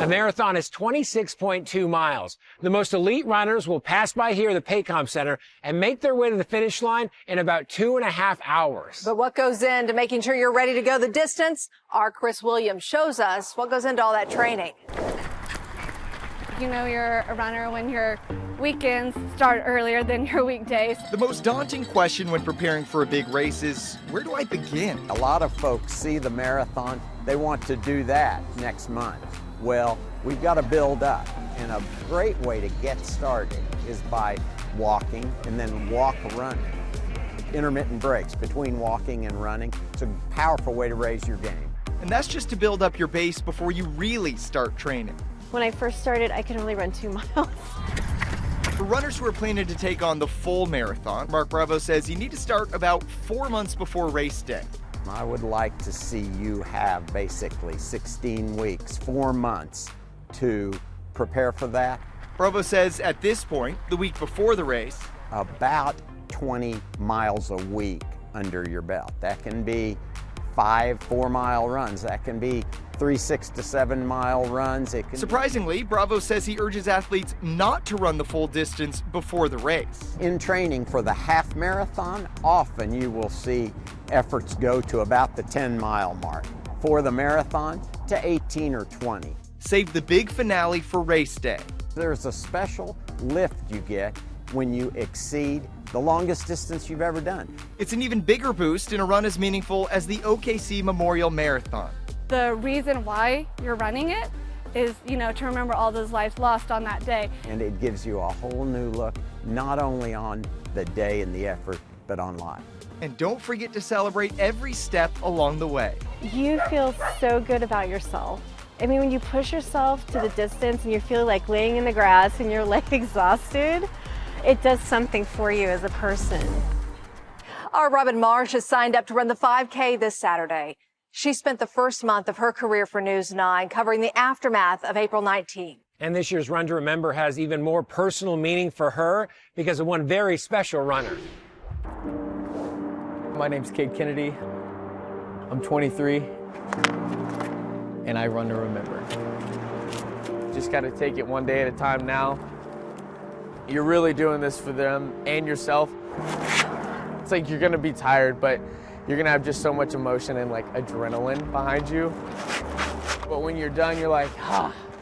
The marathon is 26.2 miles. The most elite runners will pass by here at the Paycom Center and make their way to the finish line in about 2.5 hours. But what goes into making sure you're ready to go the distance? Our Chris Williams shows us what goes into all that training. You know you're a runner when your weekends start earlier than your weekdays. The most daunting question when preparing for a big race is, where do I begin? A lot of folks see the marathon, they want to do that next month. Well, we've got to build up, and a great way to get started is by walking and then walk running. Intermittent breaks between walking and running. It's a powerful way to raise your game. And that's just to build up your base before you really start training. When I first started, I could only run 2 miles. For runners who are planning to take on the full marathon, Mark Bravo says you need to start about 4 months before race day. I would like to see you have basically 16 weeks, 4 months to prepare for that. Bravo says at this point, the week before the race, about 20 miles a week under your belt. That can be 5 4-mile runs. That can be 3 6 to 7 mile runs. Surprisingly, Bravo says he urges athletes not to run the full distance before the race. In training for the half marathon, often you will see efforts go to about the 10-mile mark. For the marathon, to 18 or 20. Save the big finale for race day. There's a special lift you get when you exceed the longest distance you've ever done. It's an even bigger boost in a run as meaningful as the OKC Memorial Marathon. The reason why you're running it is, to remember all those lives lost on that day. And it gives you a whole new look, not only on the day and the effort, but on life. And don't forget to celebrate every step along the way. You feel so good about yourself. I mean, when you push yourself to the distance and you feel like laying in the grass and you're like exhausted, it does something for you as a person. Our Robin Marsh has signed up to run the 5K this Saturday. She spent the first month of her career for News 9 covering the aftermath of April 19. And this year's Run to Remember has even more personal meaning for her because of one very special runner. My name's Cade Kennedy. I'm 23, and I run to remember. Just got to take it one day at a time now. You're really doing this for them and yourself. It's like you're gonna be tired, but you're gonna have just so much emotion and like adrenaline behind you. But when you're done, you're like,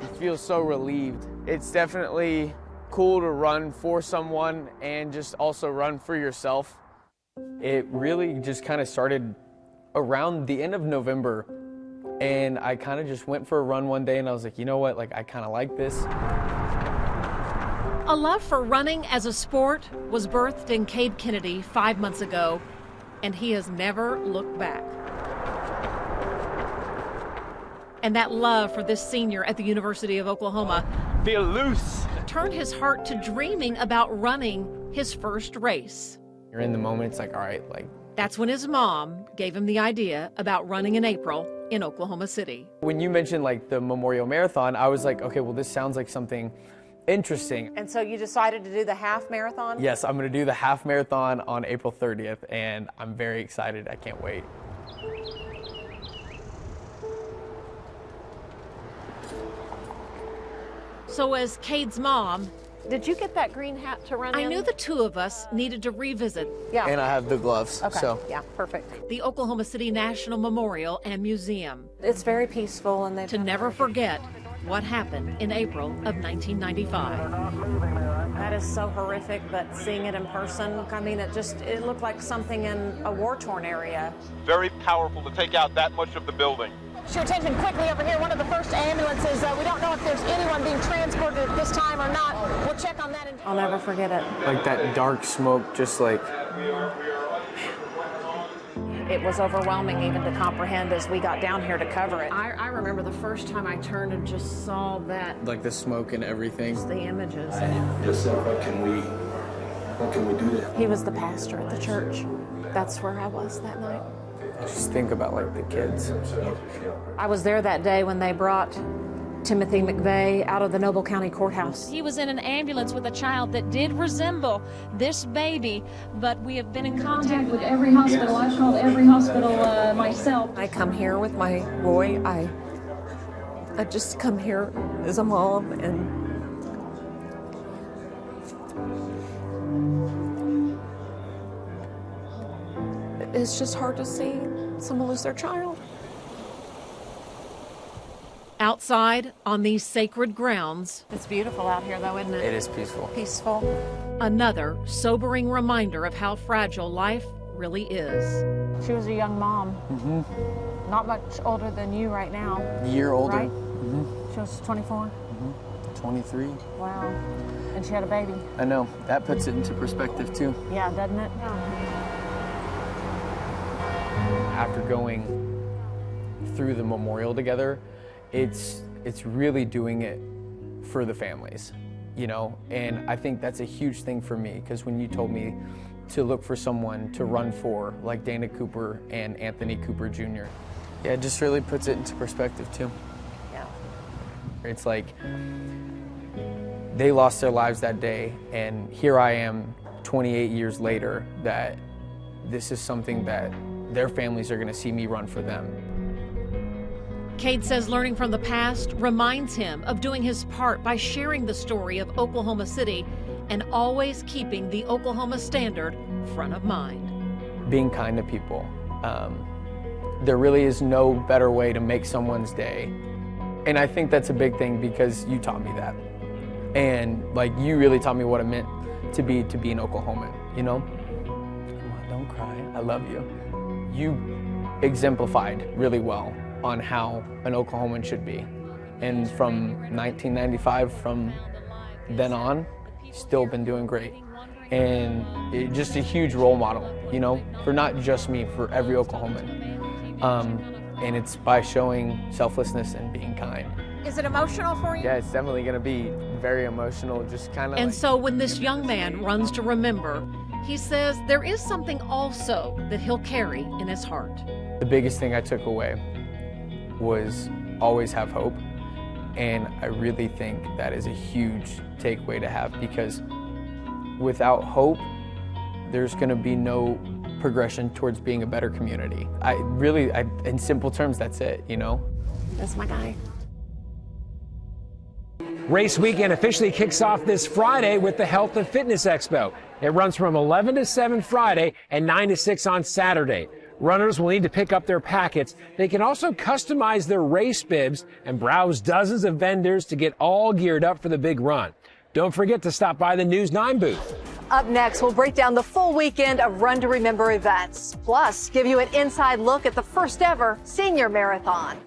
you feel so relieved. It's definitely cool to run for someone and just also run for yourself. It really just kind of started around the end of November, and I kind of just went for a run one day and I was like, you know what, like I kind of like this. A love for running as a sport was birthed in Cade Kennedy 5 months ago, and he has never looked back. And that love for this senior at the University of Oklahoma Feel loose. turned his heart to dreaming about running his first race. You're in the moment, it's like, all right, like. That's when his mom gave him the idea about running in April in Oklahoma City. When you mentioned like the Memorial Marathon, I was like, okay, well, this sounds like something interesting. And so you decided to do the half marathon? Yes, I'm going to do the half marathon on April 30th, and I'm very excited. I can't wait. So as Cade's mom, Did you get that green hat to run in? I knew the two of us needed to revisit Yeah. And I have the gloves, Okay. so. Yeah, perfect. the Oklahoma City National Memorial and Museum It's very peaceful, and to never forget what happened in April of 1995. That is so horrific, but seeing it in person, I mean, it looked like something in a war-torn area. Very powerful to take out that much of the building. Your attention quickly over here, one of the first ambulances. We don't know if there's anyone being transported at this time or not. We'll check on that. I'll never forget it. Like that dark smoke, just like. It was overwhelming even to comprehend as we got down here to cover it. I remember the first time I turned and just saw that, Like the smoke and everything. the images. Just said, what can we do there? He was the pastor at the church. That's where I was that night. Just think about like the kids. I was there that day when they brought Timothy McVeigh out of the Noble County Courthouse. He was in an ambulance with a child that did resemble this baby, but we have been in contact with every hospital. I've called every hospital myself. I come here with my boy. I just come here as a mom, and it's just hard to see someone lose their child. Outside on these sacred grounds, It's beautiful out here, though, isn't it? It is peaceful. Peaceful. another sobering reminder of how fragile life really is. She was a young mom. Not much older than you right now. Year older. Right? She was 24. 23. Wow. And she had a baby. I know. That puts it into perspective, too. Yeah, doesn't it? After going through the memorial together, it's really doing it for the families, you know? And I think that's a huge thing for me, because when you told me to look for someone to run for, like Dana Cooper and Anthony Cooper Jr., yeah, it just really puts it into perspective, too. Yeah. It's like they lost their lives that day, and here I am 28 years later, that this is something that their families are going to see me run for them. Cade says learning from the past reminds him of doing his part by sharing the story of Oklahoma City and always keeping the Oklahoma standard front of mind. Being kind to people. There really is no better way to make someone's day. And I think that's a big thing, because you taught me that. And like, you really taught me what it meant to be an Oklahoman, you know? Come on, don't cry, I love you. You exemplified really well on how an Oklahoman should be. And from 1995, from then on, still been doing great. And just a huge role model, you know, for not just me, for every Oklahoman. And it's by showing selflessness and being kind. Is it emotional for you? Yeah, it's definitely gonna be very emotional, just kind of And so when this young man runs to remember, he says there is something also that he'll carry in his heart. The biggest thing I took away was always have hope. And I really think that is a huge takeaway to have, because without hope, there's gonna be no progression towards being a better community. In simple terms, that's it, you know? That's my guy. Race weekend officially kicks off this Friday with the Health and Fitness Expo. It runs from 11 to 7 Friday and 9 to 6 on Saturday. Runners will need to pick up their packets. They can also customize their race bibs and browse dozens of vendors to get all geared up for the big run. Don't forget to stop by the News 9 booth. Up next, we'll break down the full weekend of Run to Remember events, plus give you an inside look at the first ever senior marathon.